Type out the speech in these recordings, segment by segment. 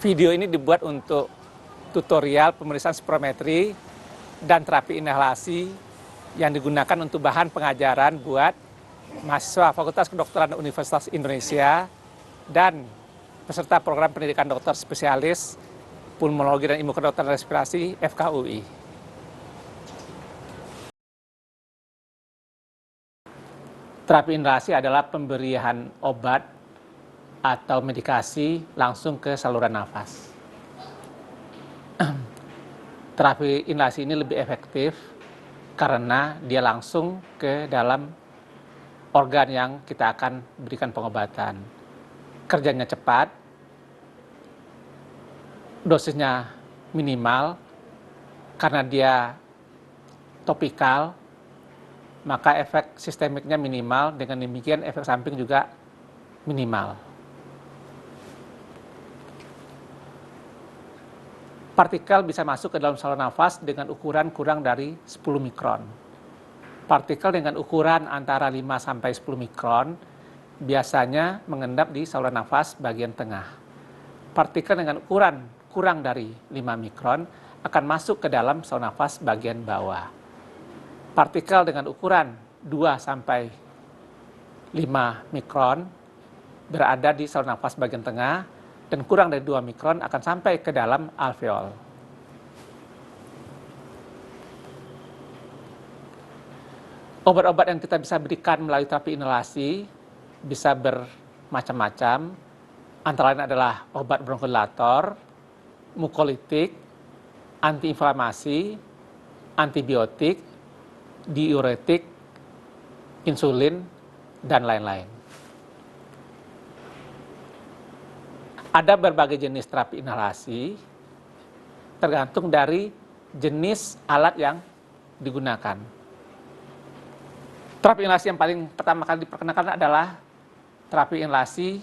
Video ini dibuat untuk tutorial pemeriksaan spirometri dan terapi inhalasi yang digunakan untuk bahan pengajaran buat mahasiswa Fakultas Kedokteran Universitas Indonesia dan peserta program pendidikan dokter spesialis pulmonologi dan ilmu kedokteran respirasi FKUI. Terapi inhalasi adalah pemberian obat atau medikasi langsung ke saluran nafas. Terapi inhalasi ini lebih efektif karena dia langsung ke dalam organ yang kita akan berikan pengobatan. Kerjanya cepat, dosisnya minimal, karena dia topikal, maka efek sistemiknya minimal, dengan demikian efek samping juga minimal. Partikel bisa masuk ke dalam saluran nafas dengan ukuran kurang dari 10 mikron. Partikel dengan ukuran antara 5 sampai 10 mikron biasanya mengendap di saluran nafas bagian tengah. Partikel dengan ukuran kurang dari 5 mikron akan masuk ke dalam saluran nafas bagian bawah. Partikel dengan ukuran 2 sampai 5 mikron berada di saluran nafas bagian tengah, dan kurang dari 2 mikron akan sampai ke dalam alveol. Obat-obat yang kita bisa berikan melalui terapi inhalasi bisa bermacam-macam, antara lain adalah obat bronkodilator, mukolitik, antiinflamasi, antibiotik, diuretik, insulin, dan lain-lain. Ada berbagai jenis terapi inhalasi, tergantung dari jenis alat yang digunakan. Terapi inhalasi yang paling pertama kali diperkenalkan adalah terapi inhalasi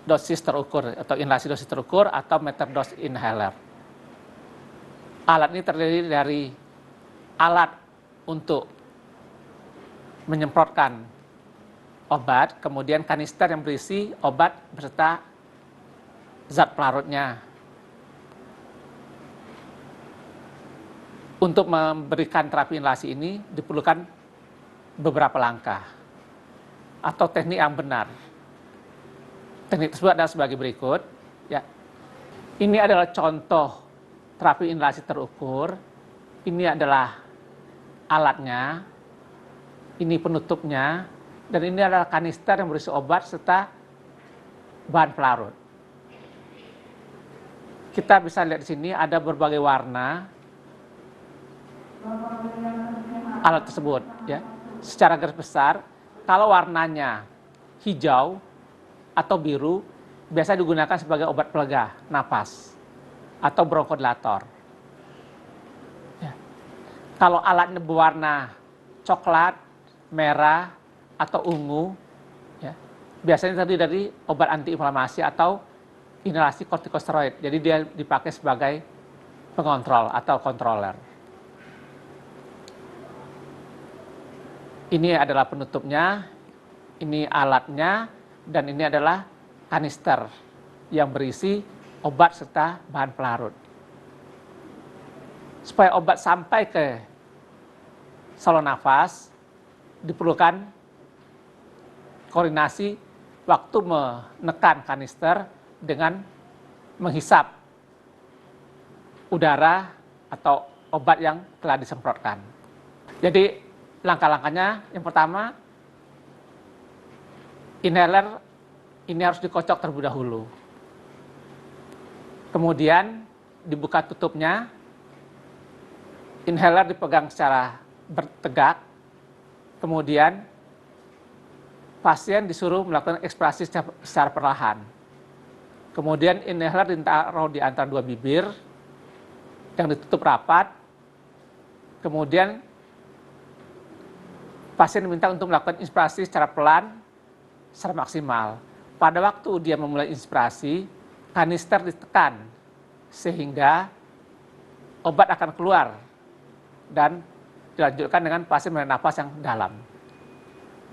dosis terukur, atau inhalasi dosis terukur, atau metered dose inhaler. Alat ini terdiri dari alat untuk menyemprotkan obat, kemudian kanister yang berisi obat beserta zat pelarutnya. Untuk memberikan terapi inhalasi ini diperlukan beberapa langkah atau teknik yang benar. Teknik tersebut adalah sebagai berikut. Ya. Ini adalah contoh terapi inhalasi terukur. Ini adalah alatnya, ini penutupnya, dan ini adalah kanister yang berisi obat serta bahan pelarut. Kita bisa lihat di sini ada berbagai warna alat tersebut, ya. Secara garis besar, kalau warnanya hijau atau biru, biasa digunakan sebagai obat pelega napas atau bronkodilator. Ya. Kalau alatnya berwarna coklat, merah, atau ungu, ya, biasanya terdiri dari obat antiinflamasi atau inhalasi kortikosteroid. Jadi dia dipakai sebagai pengontrol atau controller. Ini adalah penutupnya, ini alatnya, dan ini adalah kanister yang berisi obat serta bahan pelarut. Supaya obat sampai ke saluran nafas, diperlukan koordinasi waktu menekan kanister dengan menghisap udara atau obat yang telah disemprotkan. Jadi langkah-langkahnya, yang pertama, inhaler ini harus dikocok terlebih dahulu. Kemudian dibuka tutupnya, inhaler dipegang secara bertegak, kemudian pasien disuruh melakukan ekspirasi secara perlahan. Kemudian inhaler ditaruh di antara dua bibir yang ditutup rapat. Kemudian pasien diminta untuk melakukan inspirasi secara pelan, secara maksimal. Pada waktu dia memulai inspirasi, kanister ditekan sehingga obat akan keluar dan dilanjutkan dengan pasien menarik nafas yang dalam.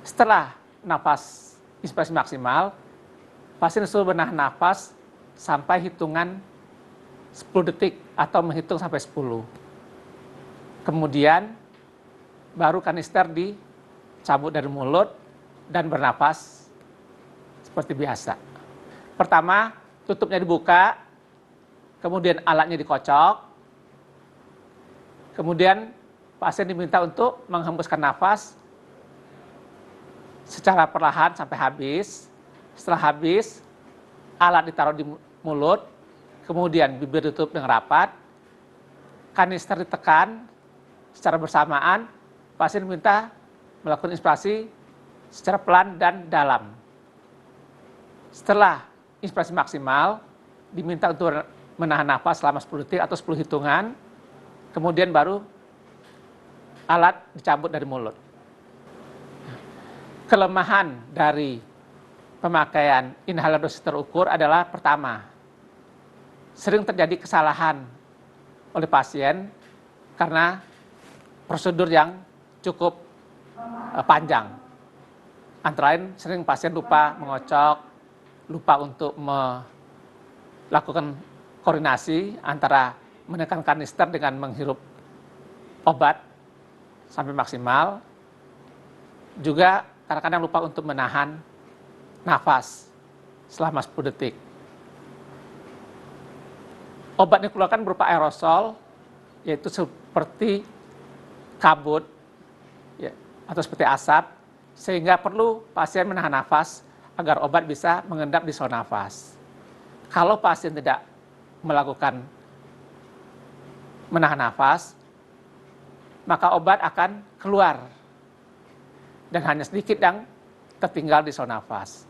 Setelah nafas inspirasi maksimal, pasien disuruh menahan nafas sampai hitungan 10 detik atau menghitung sampai 10. Kemudian baru kanister dicabut dari mulut dan bernapas seperti biasa. Pertama, tutupnya dibuka, kemudian alatnya dikocok, kemudian pasien diminta untuk menghembuskan nafas secara perlahan sampai habis. Setelah habis, alat ditaruh di mulut, kemudian bibir ditutup dengan rapat, kanister ditekan secara bersamaan, pasien diminta melakukan inspirasi secara pelan dan dalam. Setelah inspirasi maksimal, diminta untuk menahan nafas selama 10 detik atau 10 hitungan, kemudian baru alat dicabut dari mulut. Kelemahan dari pemakaian inhaler dosis terukur adalah pertama, sering terjadi kesalahan oleh pasien karena prosedur yang cukup panjang. Antara lain sering pasien lupa mengocok, lupa untuk melakukan koordinasi antara menekan kanister dengan menghirup obat sampai maksimal. Juga kadang-kadang lupa untuk menahan nafas selama 10 detik. Obat yang dikeluarkan berupa aerosol, yaitu seperti kabut ya, atau seperti asap, sehingga perlu pasien menahan nafas agar obat bisa mengendap di saluran nafas. Kalau pasien tidak melakukan menahan nafas, maka obat akan keluar dan hanya sedikit yang tertinggal di saluran nafas.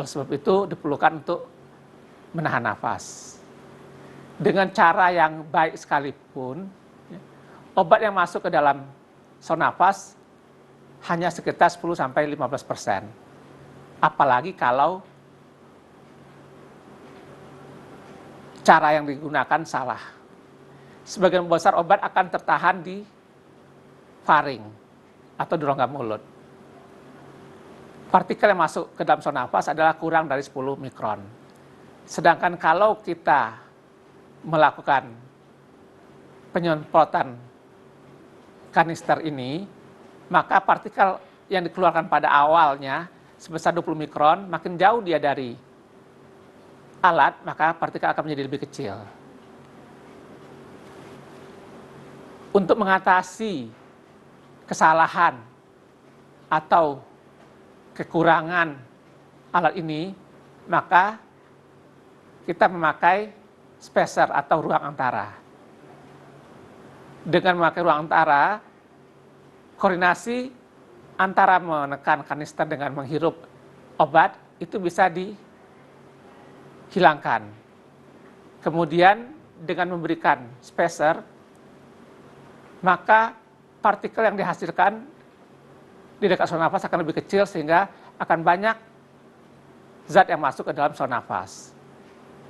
Oleh sebab itu diperlukan untuk menahan nafas. Dengan cara yang baik sekalipun, obat yang masuk ke dalam saluran nafas hanya sekitar 10-15%. Apalagi kalau cara yang digunakan salah. Sebagian besar obat akan tertahan di faring atau di rongga mulut. Partikel yang masuk ke dalam saluran nafas adalah kurang dari 10 mikron. Sedangkan kalau kita melakukan penyemprotan kanister ini, maka partikel yang dikeluarkan pada awalnya sebesar 20 mikron, makin jauh dia dari alat, maka partikel akan menjadi lebih kecil. Untuk mengatasi kesalahan atau kekurangan alat ini, maka kita memakai spacer atau ruang antara. Dengan memakai ruang antara, koordinasi antara menekan kanister dengan menghirup obat itu bisa dihilangkan. Kemudian dengan memberikan spacer, maka partikel yang dihasilkan di dekat saluran nafas akan lebih kecil sehingga akan banyak zat yang masuk ke dalam saluran nafas.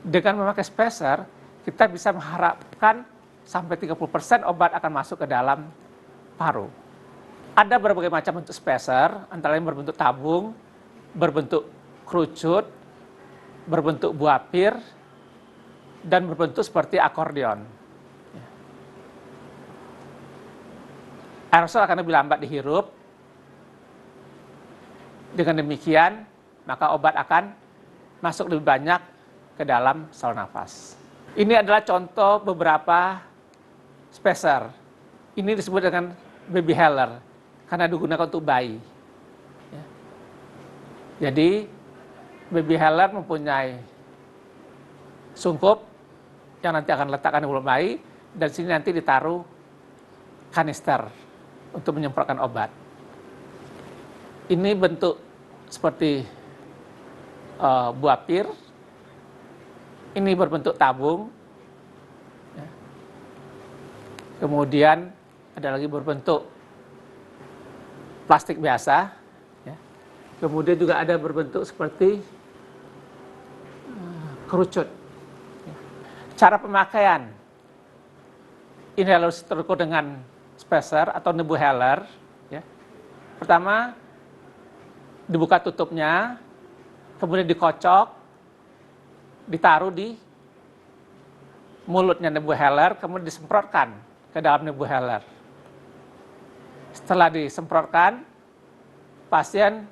Dengan memakai spacer, kita bisa mengharapkan sampai 30% obat akan masuk ke dalam paru. Ada berbagai macam bentuk spacer, antara lain berbentuk tabung, berbentuk kerucut, berbentuk buah-pir, dan berbentuk seperti akordeon. Aerosol akan lebih lambat dihirup. Dengan demikian, maka obat akan masuk lebih banyak ke dalam saluran nafas. Ini adalah contoh beberapa spacer. Ini disebut dengan baby hailer karena digunakan untuk bayi. Jadi baby hailer mempunyai sungkup yang nanti akan letakkan di mulut bayi, dan sini nanti ditaruh kanister untuk menyemprotkan obat. Ini bentuk seperti buah pir. Ini berbentuk tabung. Kemudian ada lagi berbentuk plastik biasa. Kemudian juga ada berbentuk seperti kerucut. Cara pemakaian inhaler terukur dengan spacer atau nebulizer. Pertama, dibuka tutupnya, kemudian dikocok, ditaruh di mulutnya Nebuchadnezzar, kemudian disemprotkan ke dalam Nebuchadnezzar. Setelah disemprotkan, pasien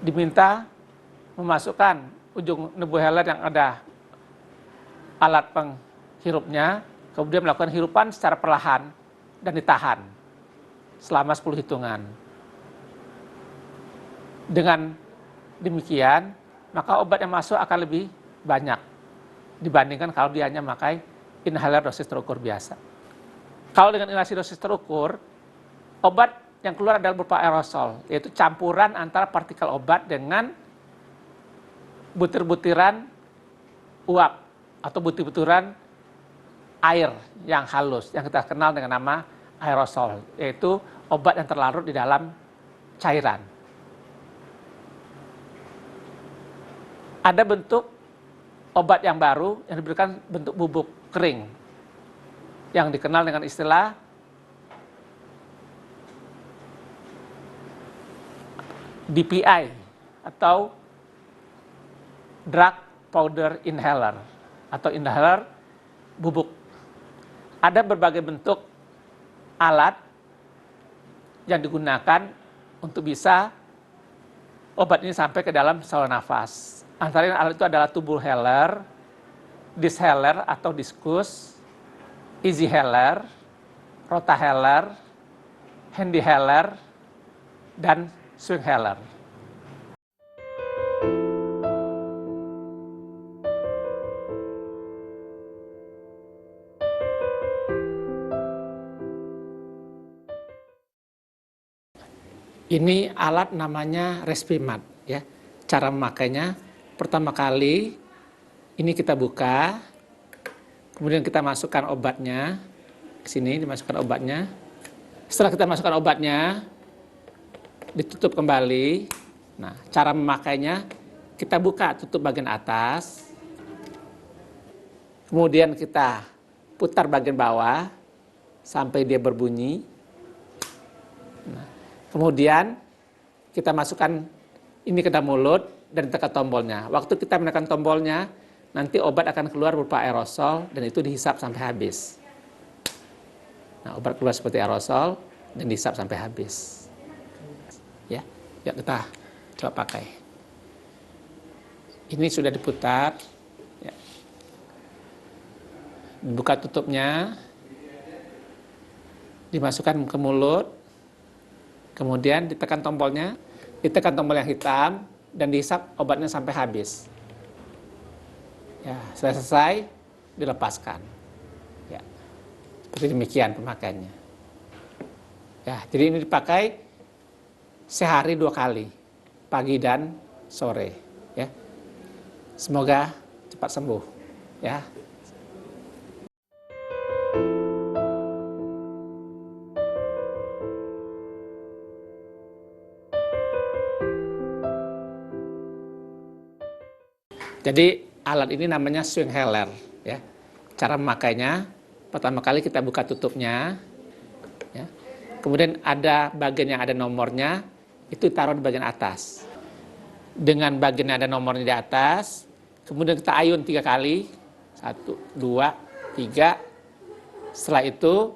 diminta memasukkan ujung Nebuchadnezzar yang ada alat penghirupnya, kemudian melakukan hirupan secara perlahan dan ditahan selama 10 hitungan. Dengan demikian, maka obat yang masuk akan lebih banyak dibandingkan kalau dia hanya memakai inhaler dosis terukur biasa. Kalau dengan inhalasi dosis terukur, obat yang keluar adalah berupa aerosol, yaitu campuran antara partikel obat dengan butir-butiran uap atau butir-butiran air yang halus, yang kita kenal dengan nama aerosol, yaitu obat yang terlarut di dalam cairan. Ada bentuk obat yang baru yang diberikan bentuk bubuk kering, yang dikenal dengan istilah DPI atau Drug Powder Inhaler atau inhaler bubuk. Ada berbagai bentuk alat yang digunakan untuk bisa obat ini sampai ke dalam saluran nafas. Antara alat itu adalah tubular, dishaler atau diskus, easyhaler, rotahaler, handyhaler, dan swinghaler. Ini alat namanya Respimat, ya. Cara memakainya, pertama kali ini kita buka, kemudian kita masukkan obatnya ke sini, dimasukkan obatnya. Setelah kita masukkan obatnya, ditutup kembali. Nah, cara memakainya, kita buka tutup bagian atas, kemudian kita putar bagian bawah sampai dia berbunyi. Nah, kemudian kita masukkan ini ke dalam mulut dan tekan tombolnya. Waktu kita menekan tombolnya, nanti obat akan keluar berupa aerosol dan itu dihisap sampai habis. Nah, obat keluar seperti aerosol dan dihisap sampai habis. Ya, kita coba pakai. Ini sudah diputar. Ya. Buka tutupnya, dimasukkan ke mulut, kemudian ditekan tombolnya, ditekan tombol yang hitam, dan dihisap obatnya sampai habis. Ya, selesai, dilepaskan. Ya, seperti demikian pemakaiannya. Ya, jadi ini dipakai sehari 2 kali, pagi dan sore. Ya, semoga cepat sembuh. Ya. Jadi alat ini namanya swinghaler, ya. Cara memakainya, pertama kali kita buka tutupnya, ya. Kemudian ada bagian yang ada nomornya, itu taruh di bagian atas. Dengan bagian yang ada nomornya di atas, kemudian kita ayun 3 kali, 1, 2, 3. Setelah itu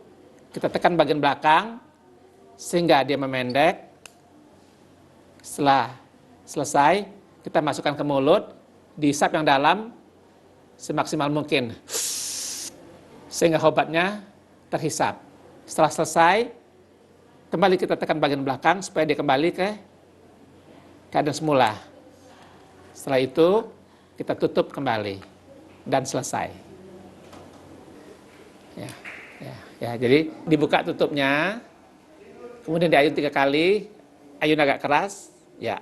kita tekan bagian belakang sehingga dia memendek. Setelah selesai, kita masukkan ke mulut, dihisap yang dalam semaksimal mungkin sehingga obatnya terhisap. Setelah selesai, kembali kita tekan bagian belakang supaya dia kembali ke keadaan semula. Setelah itu kita tutup kembali dan selesai. Ya, jadi dibuka tutupnya, kemudian diayun 3 kali, ayun agak keras, ya.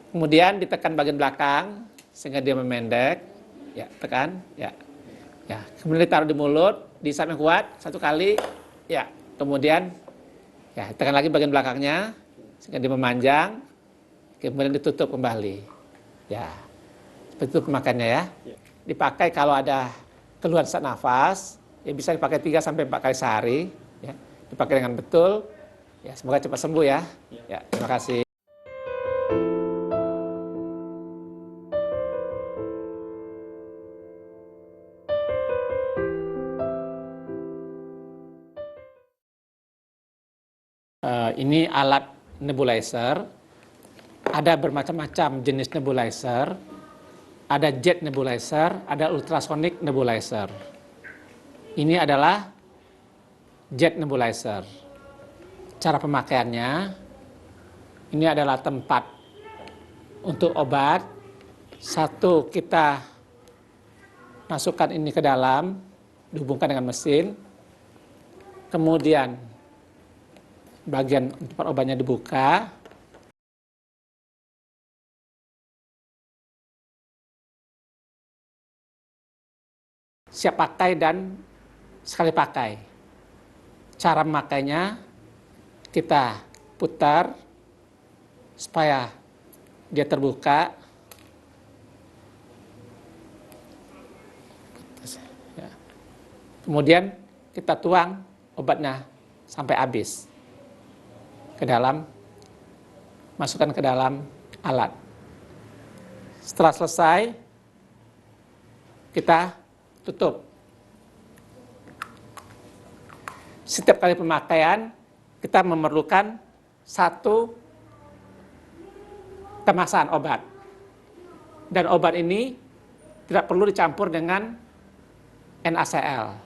Kemudian ditekan bagian belakang sehingga dia memendek, ya, tekan, ya. Kemudian ditaruh di mulut, dihisap yang kuat 1 kali, ya. Kemudian, ya, tekan lagi bagian belakangnya sehingga dia memanjang, kemudian ditutup kembali, ya. Seperti itu pemakaiannya, ya. Dipakai kalau ada keluhan sesak nafas, ya bisa dipakai 3-4 kali sehari, ya. Dipakai dengan betul, ya. Semoga cepat sembuh, ya. Ya, terima kasih. Ini alat nebulizer. Ada bermacam-macam jenis nebulizer. Ada jet nebulizer, ada ultrasonic nebulizer. Ini adalah jet nebulizer. Cara pemakaiannya, ini adalah tempat untuk obat. Satu, kita masukkan ini ke dalam, dihubungkan dengan mesin. Kemudian bagian tempat obatnya dibuka. Siap pakai dan sekali pakai. Cara memakainya, kita putar supaya dia terbuka. Kemudian kita tuang obatnya sampai habis ke dalam, masukkan ke dalam alat. Setelah selesai, kita tutup. Setiap kali pemakaian, kita memerlukan satu kemasan obat. Dan obat ini tidak perlu dicampur dengan NaCl.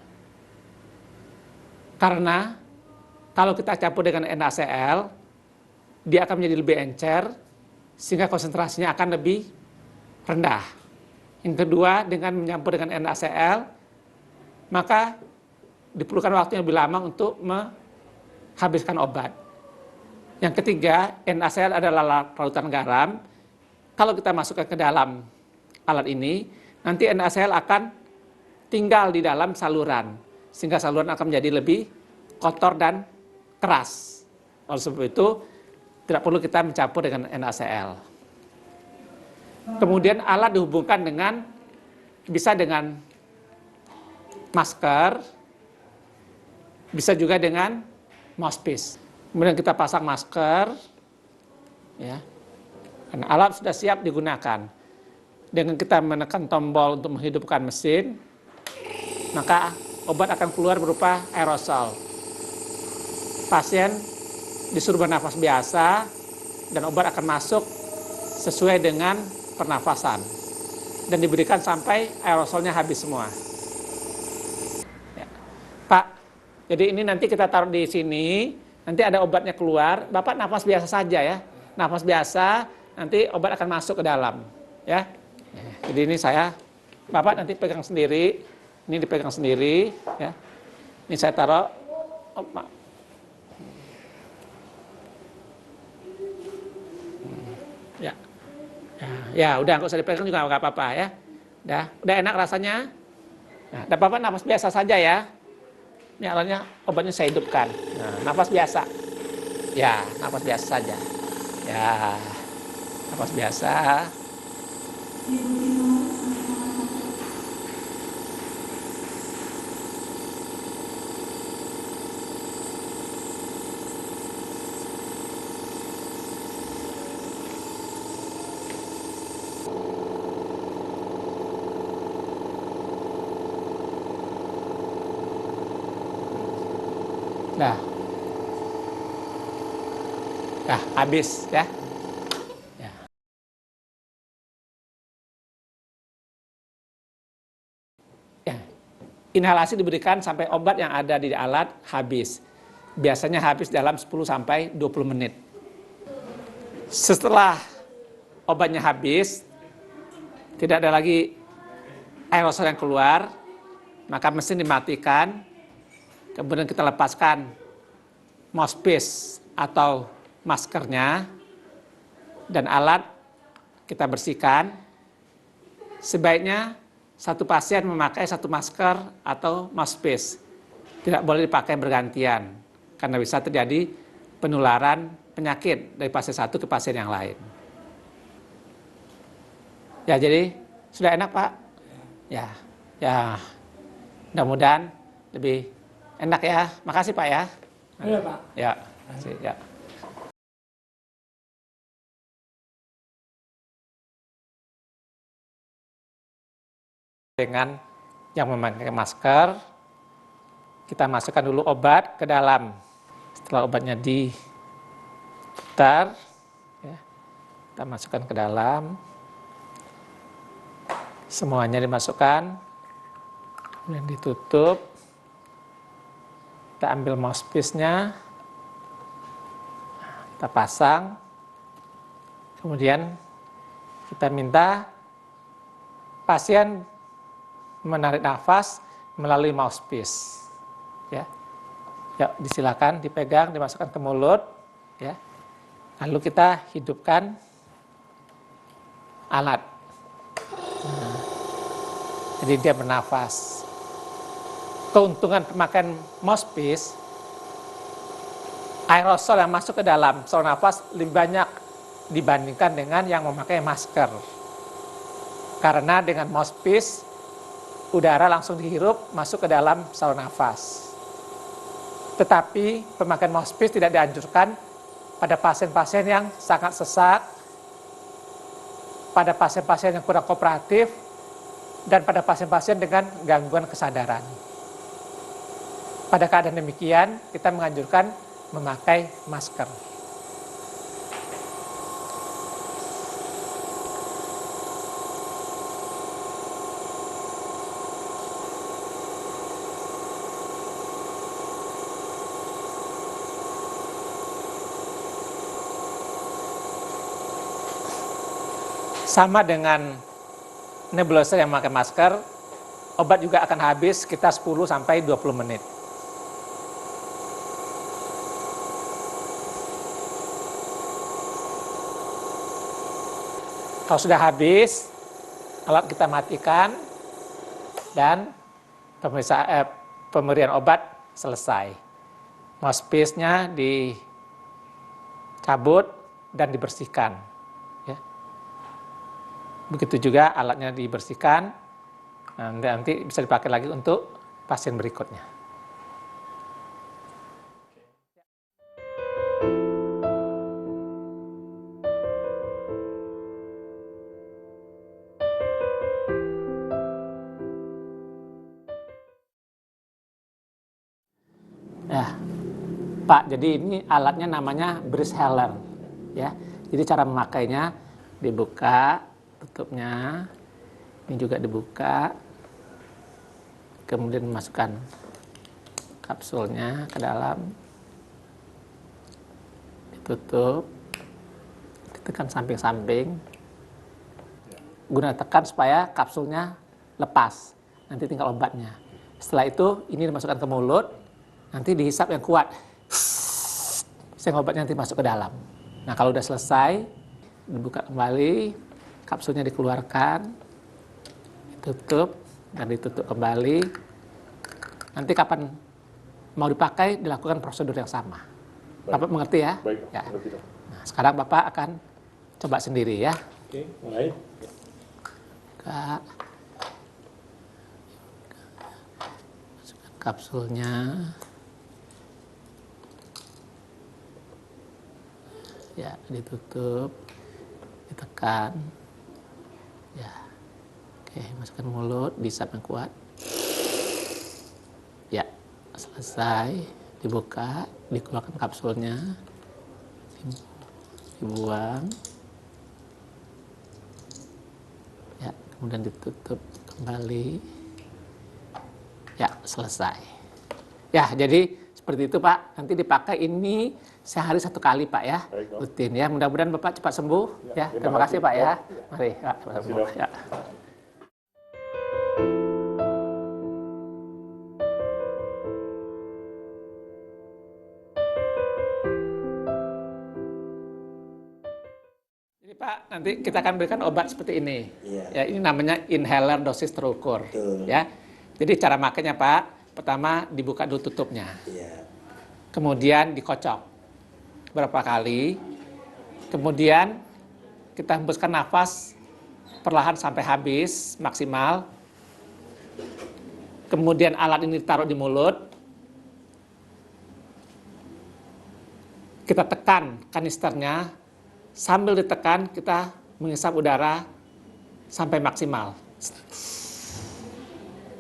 Karena kalau kita campur dengan NaCl, dia akan menjadi lebih encer, sehingga konsentrasinya akan lebih rendah. Yang kedua, dengan mencampur dengan NaCl, maka diperlukan waktu yang lebih lama untuk menghabiskan obat. Yang ketiga, NaCl adalah larutan garam. Kalau kita masukkan ke dalam alat ini, nanti NaCl akan tinggal di dalam saluran, sehingga saluran akan menjadi lebih kotor dan keras. Oleh sebab itu, tidak perlu kita mencampur dengan NaCl. Kemudian alat dihubungkan dengan, bisa dengan masker, bisa juga dengan mouthpiece. Kemudian kita pasang masker, ya. Dan alat sudah siap digunakan. Dengan kita menekan tombol untuk menghidupkan mesin, maka obat akan keluar berupa aerosol. Pasien disuruh bernafas biasa, dan obat akan masuk sesuai dengan pernafasan. Dan diberikan sampai aerosolnya habis semua. Ya. Pak, jadi ini nanti kita taruh di sini, nanti ada obatnya keluar, Bapak nafas biasa saja ya. Nafas biasa, nanti obat akan masuk ke dalam. Ya. Jadi ini Bapak nanti pegang sendiri, ini dipegang sendiri. Ya. Ini saya taruh, ya. Ya, udah nggak usah dipegang juga nggak apa-apa ya. Udah enak rasanya. Nah, dan Bapak nafas biasa saja ya. Ini alatnya, obatnya saya hidupkan. Nah, nafas biasa. Ya, nafas biasa saja. Ya, nafas biasa. Nah, habis ya. Ya. Ya. Inhalasi diberikan sampai obat yang ada di alat habis. Biasanya habis dalam 10 sampai 20 menit. Setelah obatnya habis, tidak ada lagi aerosol yang keluar, maka mesin dimatikan. Kemudian kita lepaskan mouthpiece atau maskernya, dan alat kita bersihkan. Sebaiknya satu pasien memakai satu masker atau mouthpiece. Tidak boleh dipakai bergantian, karena bisa terjadi penularan penyakit dari pasien satu ke pasien yang lain. Ya, jadi sudah enak Pak? Ya, mudah-mudahan lebih enak ya. Makasih Pak ya. Iya Pak. Ya, makasih ya. Dengan yang memakai masker, kita masukkan dulu obat ke dalam. Setelah obatnya diputar, ya. Kita masukkan ke dalam, semuanya dimasukkan, kemudian ditutup, kita ambil mouthpiece-nya, kita pasang, kemudian kita minta pasien menarik nafas melalui mouthpiece. Ya, ya, disilakan dipegang, dimasukkan ke mulut, ya. Lalu kita hidupkan alat. Nah, jadi dia bernafas. Keuntungan pemakaian mouthpiece, aerosol yang masuk ke dalam saluran nafas lebih banyak dibandingkan dengan yang memakai masker. Karena dengan mouthpiece, udara langsung dihirup masuk ke dalam saluran nafas. Tetapi pemakaian mouthpiece tidak dianjurkan pada pasien-pasien yang sangat sesak, pada pasien-pasien yang kurang kooperatif, dan pada pasien-pasien dengan gangguan kesadaran. Pada keadaan demikian, kita menganjurkan memakai masker. Sama dengan nebulizer yang memakai masker, obat juga akan habis sekitar 10-20 menit. Kalau sudah habis, alat kita matikan dan pemberian obat selesai. Mouthpiece-nya dicabut dan dibersihkan. Ya. Begitu juga alatnya dibersihkan, nanti bisa dipakai lagi untuk pasien berikutnya. Nah, Pak, jadi ini alatnya namanya Breathehailer, ya. Jadi cara memakainya dibuka tutupnya, ini juga dibuka, kemudian masukkan kapsulnya ke dalam, ditutup, ditekan samping-samping, guna tekan supaya kapsulnya lepas, nanti tinggal obatnya. Setelah itu ini dimasukkan ke mulut, nanti dihisap yang kuat, sehingga obatnya nanti masuk ke dalam. Nah, kalau udah selesai, dibuka kembali, kapsulnya dikeluarkan, ditutup, dan ditutup kembali. Nanti kapan mau dipakai, dilakukan prosedur yang sama. Baik. Bapak mengerti ya? Baik, ya. mengerti. Nah, sekarang Bapak akan coba sendiri ya. Oke, mulai. Buka. Masukkan kapsulnya. Ya, ditutup, ditekan, ya, oke, masukkan mulut, dihisap yang kuat, ya, selesai, dibuka, dikeluarkan kapsulnya, dibuang, ya, kemudian ditutup kembali, ya, selesai. Ya, jadi seperti itu Pak, nanti dipakai ini sehari 1 kali Pak ya, baik, rutin ya. Mudah-mudahan Bapak cepat sembuh ya. Terima kasih Pak ya. Mari Pak, cepat sembuh ya. Jadi Pak, nanti kita akan berikan obat seperti ini. Ya, ini namanya inhaler dosis terukur. Ya. Jadi cara makainya Pak, pertama dibuka dulu tutupnya. Kemudian dikocok beberapa kali, kemudian kita hembuskan nafas perlahan sampai habis maksimal, kemudian alat ini ditaruh di mulut, kita tekan kanisternya, sambil ditekan kita menghisap udara sampai maksimal.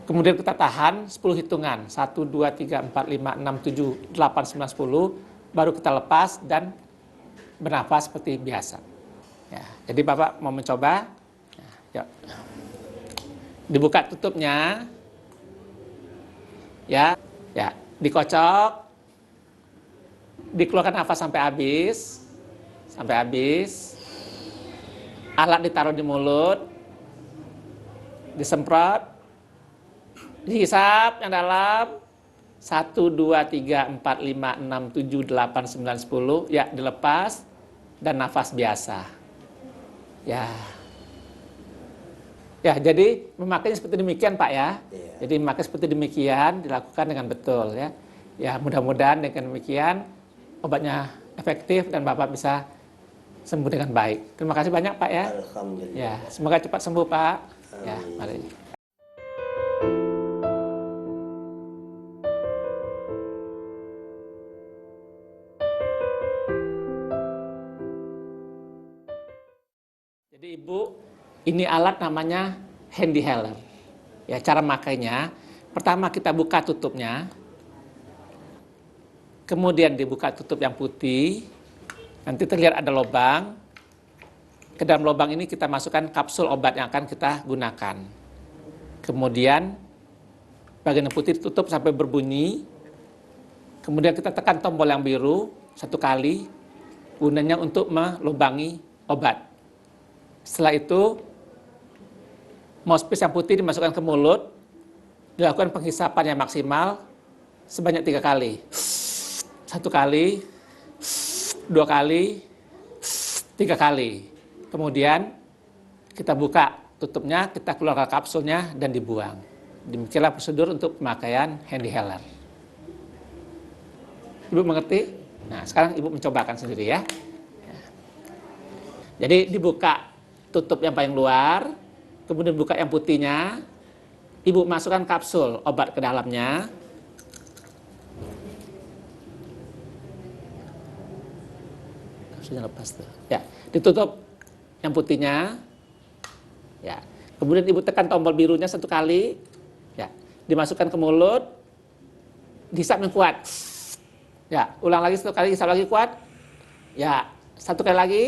Kemudian kita tahan 10 hitungan, 1, 2, 3, 4, 5, 6, 7, 8, 9, 10, baru kita lepas dan bernafas seperti biasa. Ya, jadi Bapak mau mencoba, ya, yuk. Dibuka tutupnya, ya, ya, dikocok, dikeluarkan nafas sampai habis, alat ditaruh di mulut, disemprot, dihisap yang dalam, 1, 2, 3, 4, 5, 6, 7, 8, 9, 10, ya dilepas, dan nafas biasa. Ya, ya, jadi memakainya seperti demikian Pak ya. Jadi memakai seperti demikian dilakukan dengan betul ya. Ya, mudah-mudahan dengan demikian obatnya efektif dan Bapak bisa sembuh dengan baik. Terima kasih banyak Pak ya. Alhamdulillah. Ya, semoga cepat sembuh Pak. Ya, mari. Jadi Ibu, ini alat namanya HandyHeller. Ya, cara makainya, pertama kita buka tutupnya, kemudian dibuka tutup yang putih, nanti terlihat ada lubang. Ke dalam lubang ini kita masukkan kapsul obat yang akan kita gunakan. Kemudian bagian yang putih ditutup sampai berbunyi. Kemudian kita tekan tombol yang biru 1 kali, gunanya untuk melubangi obat. Setelah itu, mouthpiece yang putih dimasukkan ke mulut, dilakukan penghisapan yang maksimal sebanyak 3 kali. 1 kali, 2 kali, 3 kali. Kemudian kita buka tutupnya, kita keluarkan kapsulnya dan dibuang. Demikianlah prosedur untuk pemakaian HandyHeller. Ibu mengerti? Nah, sekarang Ibu mencobakan sendiri ya. Jadi dibuka tutup yang paling luar, kemudian buka yang putihnya, Ibu masukkan kapsul obat ke dalamnya. Kapsulnya lepas tuh. Ya, ditutup yang putihnya, ya. Kemudian Ibu tekan tombol birunya 1 kali, ya. Dimasukkan ke mulut, dihisap yang kuat. Ya, ulang lagi 1 kali, hisap lagi kuat. Ya, 1 kali lagi.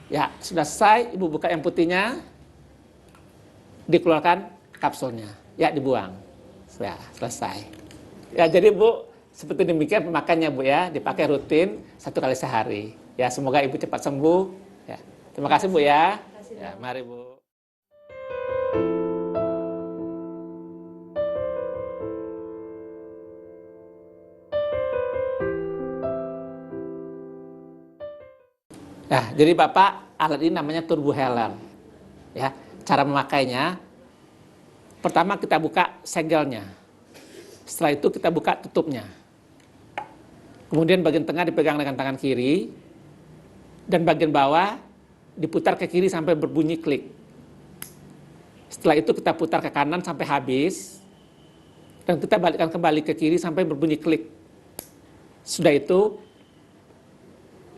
Ya, sudah selesai. Ibu buka yang putihnya, dikeluarkan kapsulnya. Ya, dibuang. Ya, selesai. Ya, jadi Bu, seperti demikian pemakaiannya Bu ya, dipakai rutin 1 kali sehari. Ya, semoga Ibu cepat sembuh. Ya, terima kasih Bu ya. Ya, mari Bu. Nah, jadi Bapak, alat ini namanya TurboHeller. Ya, cara memakainya, pertama kita buka segelnya. Setelah itu kita buka tutupnya. Kemudian bagian tengah dipegang dengan tangan kiri, dan bagian bawah diputar ke kiri sampai berbunyi klik. Setelah itu kita putar ke kanan sampai habis, dan kita balikkan kembali ke kiri sampai berbunyi klik. Sudah itu,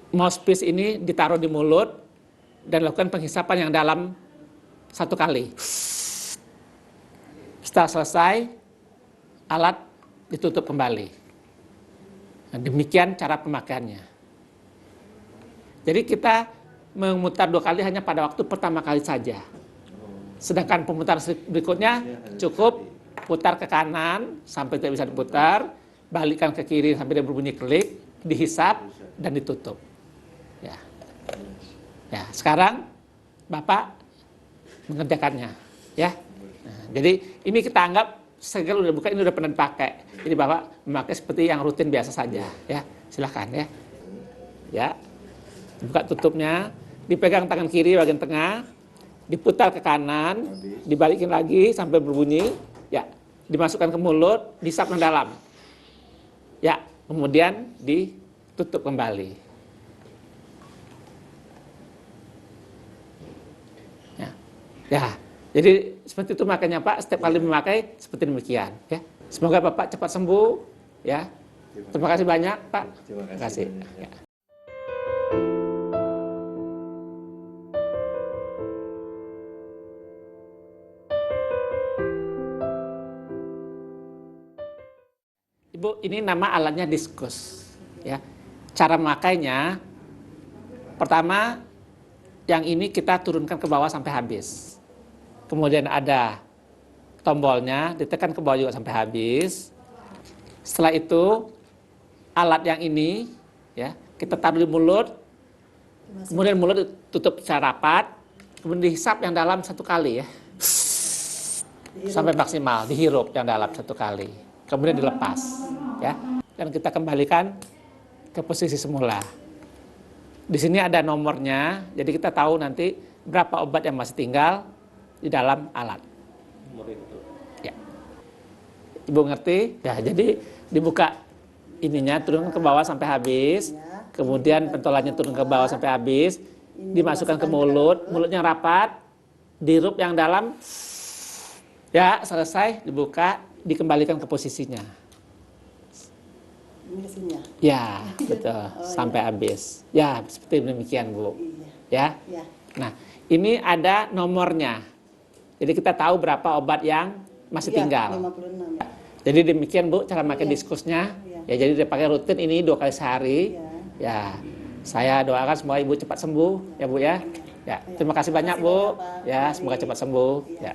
mouthpiece ini ditaruh di mulut dan lakukan penghisapan yang dalam 1 kali. Setelah selesai, alat ditutup kembali. Nah, demikian cara pemakaiannya. Jadi kita memutar 2 kali hanya pada waktu pertama kali saja. Sedangkan pemutaran berikutnya cukup putar ke kanan sampai tidak bisa diputar, balikkan ke kiri sampai dia berbunyi klik, dihisap dan ditutup. Ya. Ya, sekarang Bapak mengerjakannya, ya. Nah, jadi ini kita anggap segel udah buka, ini udah pernah dipakai. Jadi Bapak memakai seperti yang rutin biasa saja, ya. Silakan ya. Ya. Buka tutupnya, dipegang tangan kiri bagian tengah, diputar ke kanan, dibalikin lagi sampai berbunyi, ya. Dimasukkan ke mulut, dihisap ke dalam. Ya, kemudian ditutup kembali. Ya, jadi seperti itu makanya Pak, setiap kali memakai seperti demikian. Ya, semoga Bapak cepat sembuh. Ya, terima kasih banyak Pak. Terima kasih. Ya. Ibu, ini nama alatnya diskus. Ya, cara memakainya Pertama, yang ini kita turunkan ke bawah sampai habis. Kemudian ada tombolnya, ditekan ke bawah juga sampai habis. Setelah itu, alat yang ini, ya, kita taruh di mulut, kemudian mulut ditutup secara rapat, kemudian dihisap yang dalam 1 kali, ya. Sampai maksimal, dihirup yang dalam 1 kali. Kemudian dilepas, ya. Dan kita kembalikan ke posisi semula. Di sini ada nomornya, jadi kita tahu nanti berapa obat yang masih tinggal di dalam alat. Ya. Ibu ngerti? Ya, jadi dibuka ininya, turun ke bawah sampai habis, kemudian pentolannya turun ke bawah sampai habis, dimasukkan ke mulut, mulutnya rapat, dihirup yang dalam, ya selesai, dibuka, dikembalikan ke posisinya. Mesinnya. Ya, betul. Sampai habis. Ya, seperti demikian, Bu. Ya. Nah, ini ada nomornya. Jadi kita tahu berapa obat yang masih tinggal. 56. Jadi demikian, Bu, cara pakai diskusnya. Ya, jadi dipakai rutin ini 2 kali sehari. Ya. Saya doakan semoga Ibu cepat sembuh, ya, Bu ya. Ya, terima kasih banyak, Bu. Ya, semoga cepat sembuh. Ya.